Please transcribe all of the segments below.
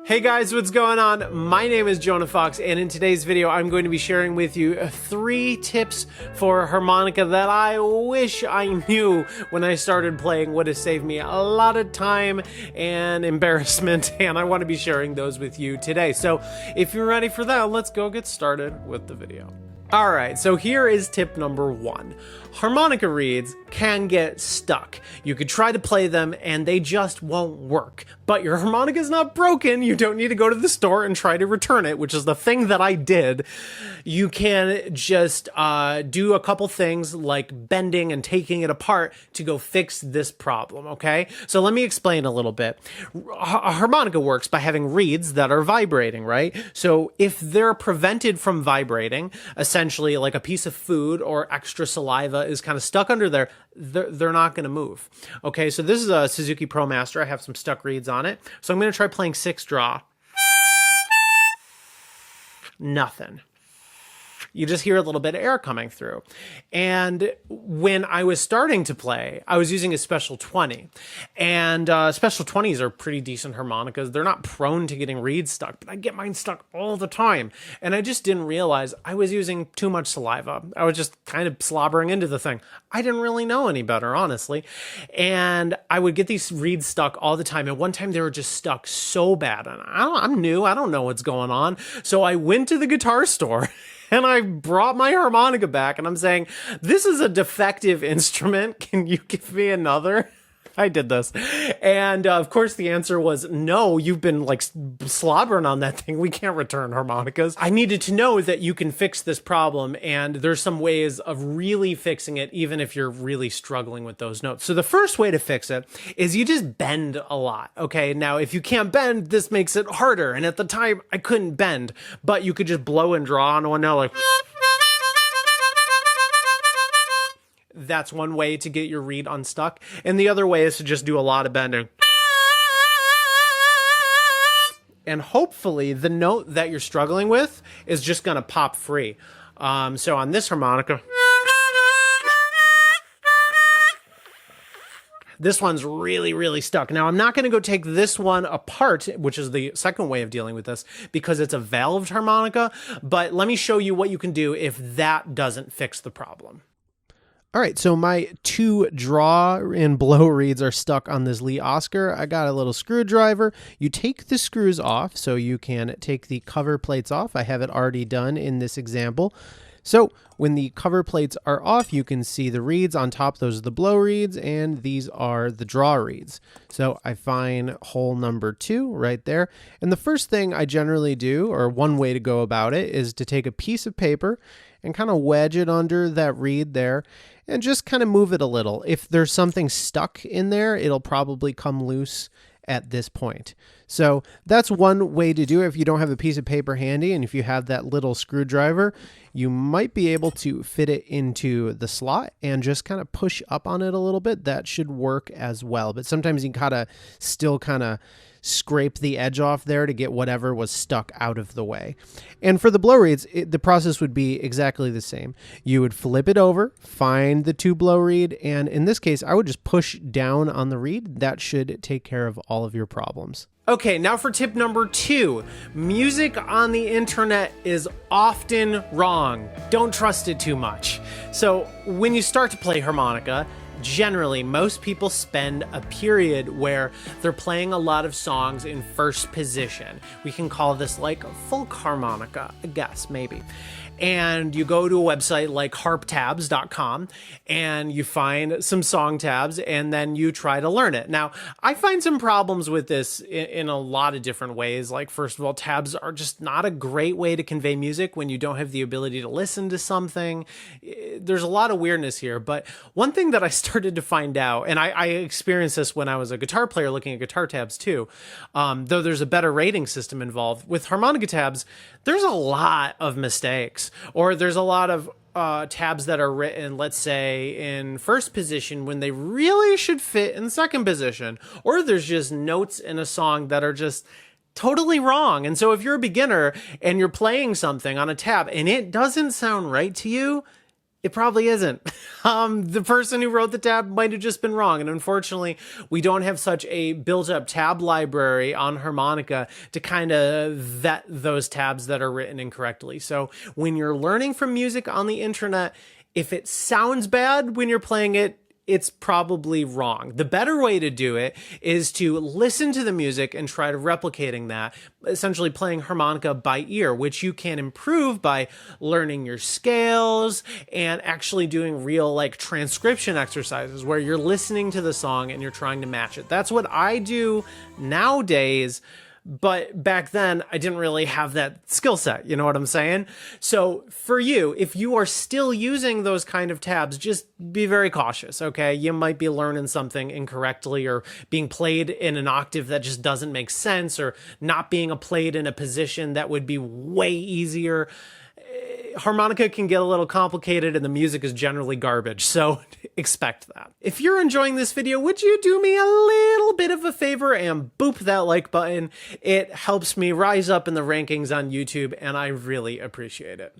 Hey guys, what's going on? My name is Jonah Fox, and in today's video, I'm going to be sharing with you 3 tips for harmonica that I wish I knew when I started playing. Would have saved me a lot of time and embarrassment, and I want to be sharing those with you today. So if you're ready for that, let's go get started with the video. Alright, so here is tip number 1. Harmonica reeds can get stuck. You could try to play them and they just won't work. But your harmonica is not broken. You don't need to go to the store and try to return it, which is the thing that I did. You can just do a couple things like bending and taking it apart to go fix this problem, okay? So let me explain a little bit. A harmonica works by having reeds that are vibrating, right? So if they're prevented from vibrating, essentially like a piece of food or extra saliva is kind of stuck under there, they're not going to move. Okay, so this is a Suzuki ProMaster. I have some stuck reeds on it. So I'm going to try playing 6 draw. Nothing. You just hear a little bit of air coming through. And when I was starting to play, I was using a Special 20. And Special 20s are pretty decent harmonicas. They're not prone to getting reeds stuck, but I get mine stuck all the time. And I just didn't realize I was using too much saliva. I was just kind of slobbering into the thing. I didn't really know any better, honestly. And I would get these reeds stuck all the time. And one time they were just stuck so bad. And I'm new. I don't know what's going on. So I went to the guitar store and I brought my harmonica back and I'm saying, this is a defective instrument. Can you give me another? I did this. And of course the answer was no, you've been like slobbering on that thing. We can't return harmonicas. I needed to know that you can fix this problem and there's some ways of really fixing it even if you're really struggling with those notes. So the first way to fix it is you just bend a lot. Okay, now if you can't bend, this makes it harder. And at the time I couldn't bend, but you could just blow and draw on one note like... That's one way to get your reed unstuck. And the other way is to just do a lot of bending. And hopefully the note that you're struggling with is just going to pop free. So on this harmonica, this one's really stuck. Now, I'm not going to go take this one apart, which is the second way of dealing with this, because it's a valved harmonica. But let me show you what you can do if that doesn't fix the problem. All right, so my 2 draw and blow reeds are stuck on this Lee Oscar. I got a little screwdriver. You take the screws off so you can take the cover plates off. I have it already done in this example. So when the cover plates are off, you can see the reeds on top. Those are the blow reeds, and these are the draw reeds. So I find hole number 2 right there. And the first thing I generally do, or one way to go about it, is to take a piece of paper and kind of wedge it under that reed there and just kind of move it a little. If there's something stuck in there, it'll probably come loose at this point. So that's one way to do it if you don't have a piece of paper handy, and if you have that little screwdriver, you might be able to fit it into the slot and just kind of push up on it a little bit. That should work as well. But sometimes you gotta still kind of scrape the edge off there to get whatever was stuck out of the way. And for the blow reeds, the process would be exactly the same. You would flip it over, find the 2 blow reed, and in this case, I would just push down on the reed. That should take care of all of your problems. Okay, now for tip number 2. Music on the internet is often wrong. Don't trust it too much. So when you start to play harmonica, generally, most people spend a period where they're playing a lot of songs in first position. We can call this like folk harmonica, I guess, maybe. And you go to a website like harptabs.com and you find some song tabs and then you try to learn it. Now, I find some problems with this in a lot of different ways. Like, first of all, tabs are just not a great way to convey music when you don't have the ability to listen to something. There's a lot of weirdness here. But one thing that I started to find out, and I experienced this when I was a guitar player looking at guitar tabs too, though there's a better rating system involved, with harmonica tabs, there's a lot of mistakes. Or there's a lot of tabs that are written, let's say, in first position when they really should fit in second position. Or there's just notes in a song that are just totally wrong. And so if you're a beginner and you're playing something on a tab and it doesn't sound right to you, It probably isn't. The person who wrote the tab might have just been wrong. And unfortunately, we don't have such a built up tab library on Harmonica to kind of vet those tabs that are written incorrectly. So when you're learning from music on the internet, if it sounds bad when you're playing it, it's probably wrong. The better way to do it is to listen to the music and try to replicating that, essentially playing harmonica by ear, which you can improve by learning your scales and actually doing real like transcription exercises where you're listening to the song and you're trying to match it. That's what I do nowadays. But back then, I didn't really have that skill set. You know what I'm saying? So for you, if you are still using those kind of tabs, just be very cautious, okay? You might be learning something incorrectly or being played in an octave that just doesn't make sense or not being played in a position that would be way easier. Harmonica can get a little complicated and the music is generally garbage, so expect that. If you're enjoying this video, would you do me a little bit of a favor and boop that like button? It helps me rise up in the rankings on YouTube, and I really appreciate it.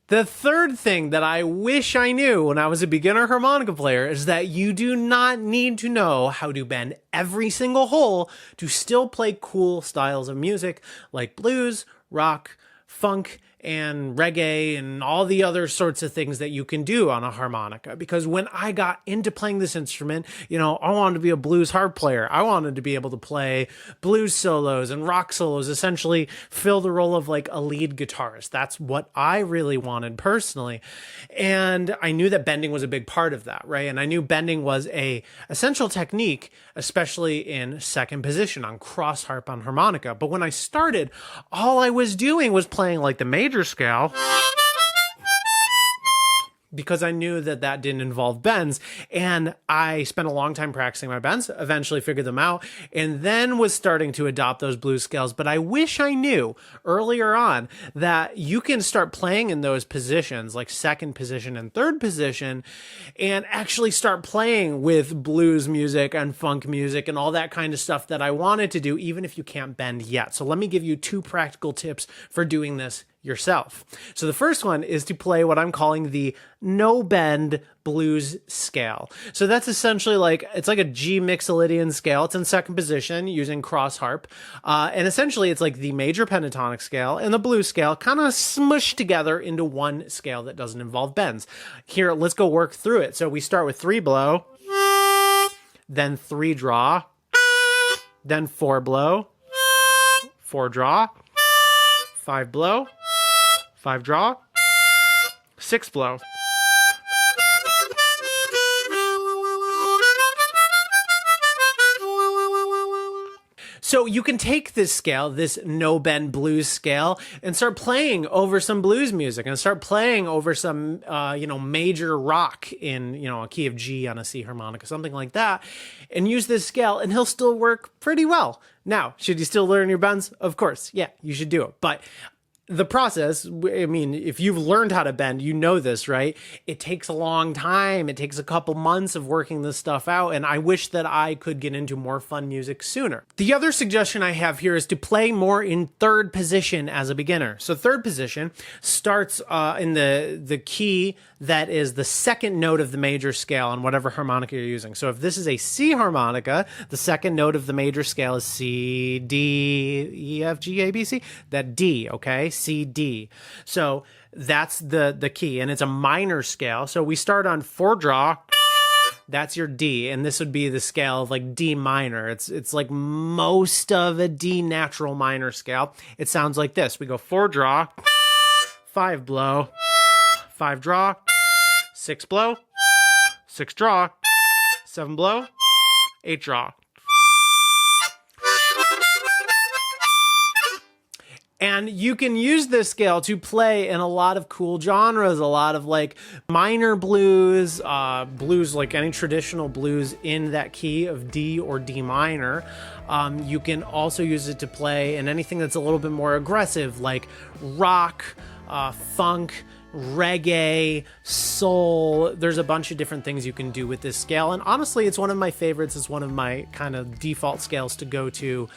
The third thing that I wish I knew when I was a beginner harmonica player is that you do not need to know how to bend every single hole to still play cool styles of music like blues, rock, funk, and reggae and all the other sorts of things that you can do on a harmonica. Because when I got into playing this instrument, you know, I wanted to be a blues harp player. I wanted to be able to play blues solos and rock solos, essentially fill the role of like a lead guitarist. That's what I really wanted personally. And I knew that bending was a big part of that, right? And I knew bending was a essential technique, especially in second position on cross harp on harmonica. But when I started, all I was doing was playing like the major scale, because I knew that that didn't involve bends, and I spent a long time practicing my bends, eventually figured them out, and then was starting to adopt those blues scales. But I wish I knew earlier on that you can start playing in those positions, like second position and third position, and actually start playing with blues music and funk music and all that kind of stuff that I wanted to do, even if you can't bend yet. So let me give you 2 practical tips for doing this yourself. So the first one is to play what I'm calling the no bend blues scale. So that's essentially like, it's like a G Mixolydian scale. It's in second position using cross harp. And essentially it's like the major pentatonic scale and the blues scale kind of smushed together into one scale that doesn't involve bends. Here, let's go work through it. So we start with 3 blow, then 3 draw, then 4 blow, 4 draw, 5 blow, 5 draw, 6 blow. So you can take this scale, this no bend blues scale, and start playing over some blues music and start playing over some, major rock in, a key of G on a C harmonica, something like that, and use this scale, and he'll still work pretty well. Now, should you still learn your bends? Of course, yeah, you should do it. But the process, I mean, if you've learned how to bend, you know this, right? It takes a long time. It takes a couple months of working this stuff out, and I wish that I could get into more fun music sooner. The other suggestion I have here is to play more in third position as a beginner. So third position starts in the key that is the second note of the major scale on whatever harmonica you're using. So if this is a C harmonica, the second note of the major scale is C, D, E, F, G, A, B, C. That D, okay? C, D. So that's the key, and it's a minor scale. So we start on 4 draw. That's your D, and this would be the scale of like D minor. It's like most of a D natural minor scale. It sounds like this. We go 4 draw, 5 blow, 5 draw, 6 blow, 6 draw, 7 blow, 8 draw. And you can use this scale to play in a lot of cool genres, a lot of like minor blues, blues like any traditional blues in that key of D or D minor. You can also use it to play in anything that's a little bit more aggressive, like rock, funk, reggae, soul. There's a bunch of different things you can do with this scale. And honestly, it's one of my favorites. It's one of my kind of default scales to go to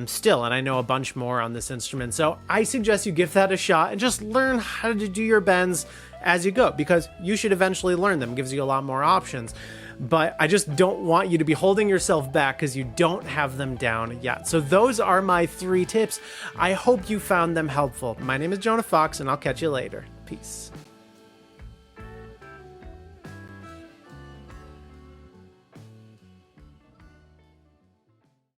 still. And I know a bunch more on this instrument. So I suggest you give that a shot and just learn how to do your bends as you go, because you should eventually learn them. It gives you a lot more options. But I just don't want you to be holding yourself back because you don't have them down yet. So those are my 3 tips. I hope you found them helpful. My name is Jonah Fox, and I'll catch you later. Peace.